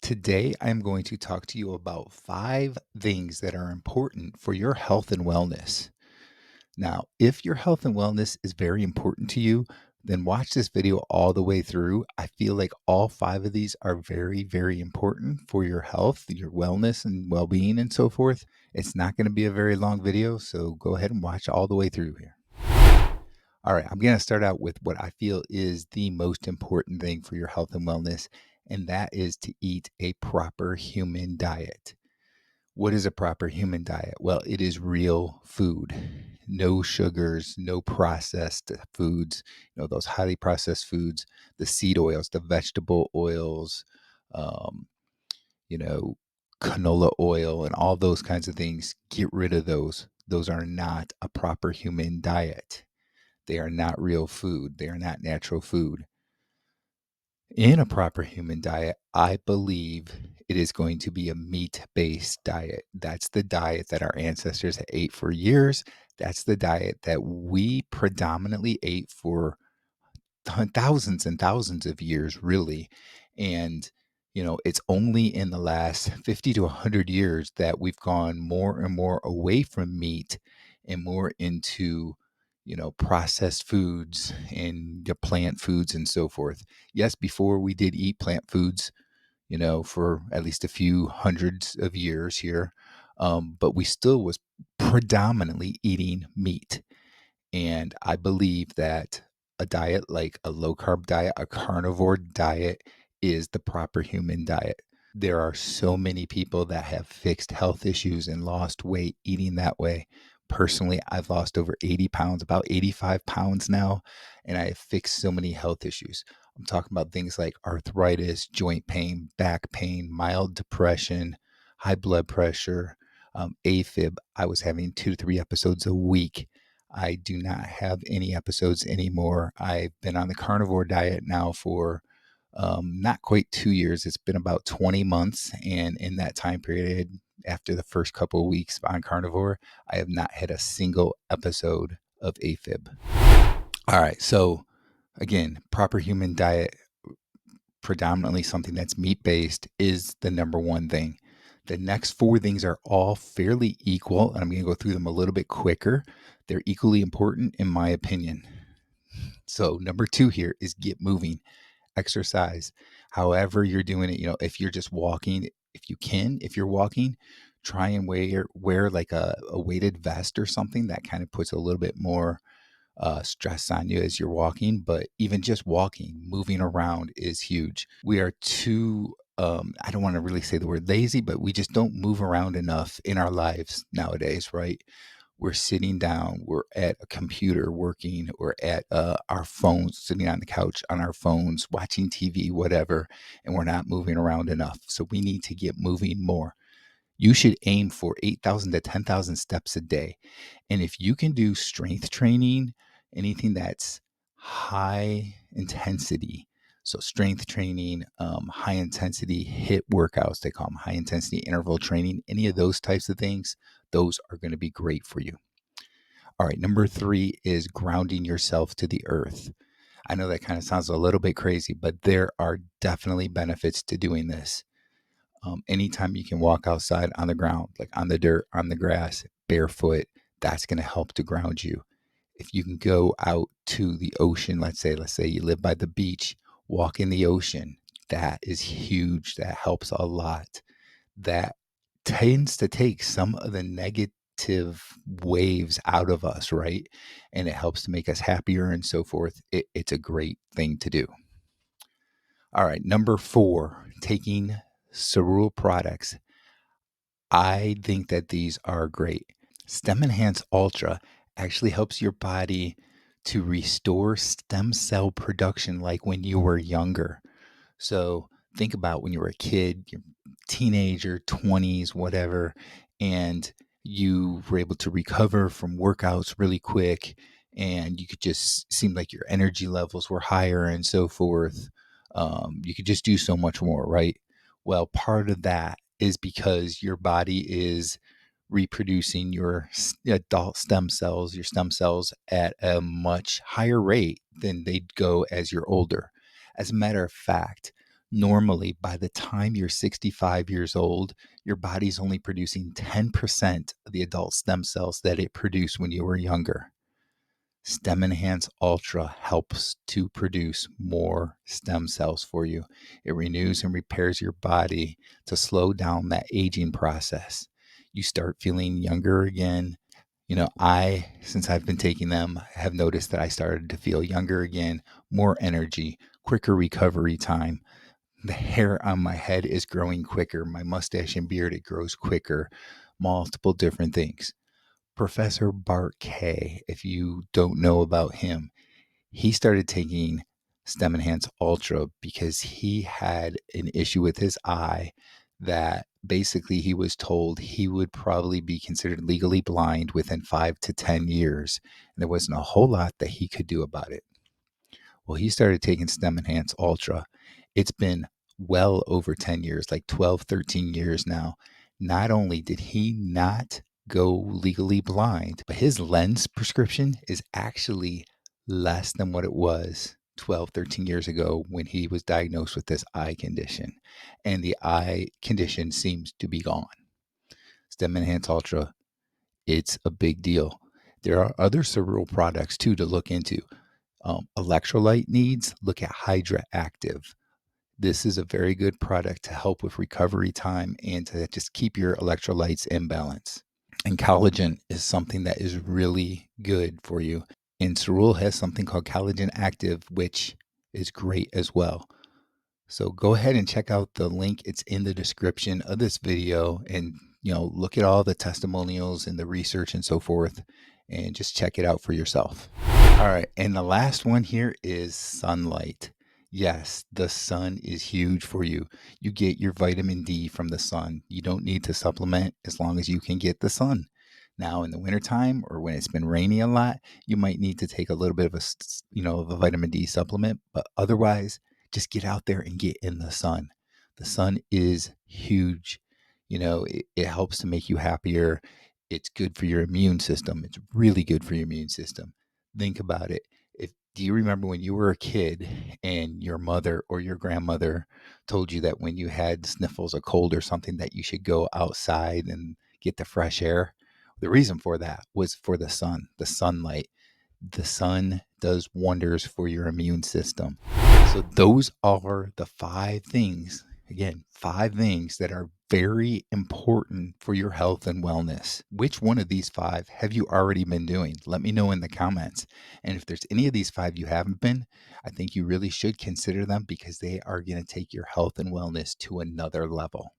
Today, I'm going to talk to you about 5 things that are important for your health and wellness. Now, if your health and wellness is very important to you, then watch this video all the way through. I feel like all 5 of these are very, very important for your health, your wellness, and well being, and so forth. It's not going to be a very long video, so go ahead and watch all the way through here. All right, I'm going to start out with what I feel is the most important thing for your health and wellness, and that is to eat a proper human diet. What is a proper human diet? Well, it is real food. No sugars, no processed foods, those highly processed foods, the seed oils, the vegetable oils, um, you know, canola oil, and all those kinds of things. Get rid of those. Those are not a proper human diet. They are not real food. They are not natural food. In a proper human diet, I believe it is going to be a meat-based diet. That's the diet that our ancestors ate for years. That's the diet that we predominantly ate for thousands and thousands of years, really. And, it's only in the last 50 to 100 years that we've gone more and more away from meat and more into, processed foods and the plant foods and so forth. Yes, before we did eat plant foods, for at least a few hundreds of years here, but we still was predominantly eating meat. And I believe that a diet like a low carb diet, a carnivore diet, is the proper human diet. There are so many people that have fixed health issues and lost weight eating that way. Personally, I've lost over 80 pounds, about 85 pounds now, and I have fixed so many health issues. I'm talking about things like arthritis, joint pain, back pain, mild depression, high blood pressure, AFib. I was having 2 to 3 episodes a week. I do not have any episodes anymore. I've been on the carnivore diet now for not quite 2 years. It's been about 20 months. And in that time period, after the first couple of weeks on carnivore, I have not had a single episode of AFib. All right. So, again, proper human diet, predominantly something that's meat based, is the number one thing. The next 4 things are all fairly equal, and I'm going to go through them a little bit quicker. They're equally important, in my opinion. So, number 2 here is get moving, exercise. However, you're doing it, if you're just walking, if you're walking, try and wear like a weighted vest or something that kind of puts a little bit more stress on you as you're walking. But even just walking, moving around is huge. We are too, I don't want to really say the word lazy, but we just don't move around enough in our lives nowadays, right? We're sitting down, we're at a computer working, or at our phones, sitting on the couch on our phones, watching TV, whatever, and we're not moving around enough. So we need to get moving more. You should aim for 8,000 to 10,000 steps a day. And if you can do strength training, anything that's high intensity, so strength training, high intensity hit workouts, they call them high intensity interval training, any of those types of things, those are going to be great for you. All right, number 3 is grounding yourself to the earth. I know that kind of sounds a little bit crazy, but there are definitely benefits to doing this. Anytime you can walk outside on the ground, like on the dirt, on the grass, barefoot, that's going to help to ground you. If you can go out to the ocean, let's say you live by the beach, walk in the ocean, that is huge. That helps a lot. That tends to take some of the negative waves out of us, right? And it helps to make us happier and so forth. It's a great thing to do. All right, number 4, taking cereal products. I think that these are great. Stem Enhance Ultra actually helps your body to restore stem cell production like when you were younger. So think about when you were a kid, your teenager, 20s, whatever, and you were able to recover from workouts really quick, and you could just seem like your energy levels were higher and so forth. You could just do so much more, right? Well, part of that is because your body is reproducing your adult stem cells, your stem cells, at a much higher rate than they'd go as you're older. As a matter of fact, Normally, by the time you're 65 years old, your body's only producing 10% of the adult stem cells that it produced when you were younger. Stem Enhance Ultra helps to produce more stem cells for you. It renews and repairs your body to slow down that aging process. You start feeling younger again. Since I've been taking them, have noticed that I started to feel younger again, more energy, quicker recovery time. The hair on my head is growing quicker. My mustache and beard, it grows quicker. Multiple different things. Professor Bart K, if you don't know about him, he started taking Stem Enhance Ultra because he had an issue with his eye that basically he was told he would probably be considered legally blind within 5 to 10 years. And there wasn't a whole lot that he could do about it. Well, he started taking Stem Enhance Ultra. It's been well over 10 years, like 12, 13 years now. Not only did he not go legally blind, but his lens prescription is actually less than what it was 12, 13 years ago when he was diagnosed with this eye condition. And the eye condition seems to be gone. Stem Enhance Ultra, it's a big deal. There are other cerebral products too to look into. Electrolyte needs, look at Hydra Active. This is a very good product to help with recovery time and to just keep your electrolytes in balance. And collagen is something that is really good for you. And Cerule has something called Collagen Active, which is great as well. So go ahead and check out the link. It's in the description of this video, and look at all the testimonials and the research and so forth, and just check it out for yourself. All right, and the last one here is sunlight. Yes, the sun is huge for you. You get your vitamin D from the sun. You don't need to supplement as long as you can get the sun. Now, in the wintertime or when it's been rainy a lot, you might need to take a little bit of of a vitamin D supplement, but otherwise, just get out there and get in the sun. The sun is huge. It helps to make you happier. It's good for your immune system. It's really good for your immune system. Think about it. Do you remember when you were a kid and your mother or your grandmother told you that when you had sniffles, a cold or something, that you should go outside and get the fresh air? The reason for that was for the sun, the sunlight. The sun does wonders for your immune system. So those are the 5 things, again, 5 things that are very important for your health and wellness. Which one of these 5 have you already been doing? Let me know in the comments. And if there's any of these 5 you haven't been, I think you really should consider them because they are going to take your health and wellness to another level.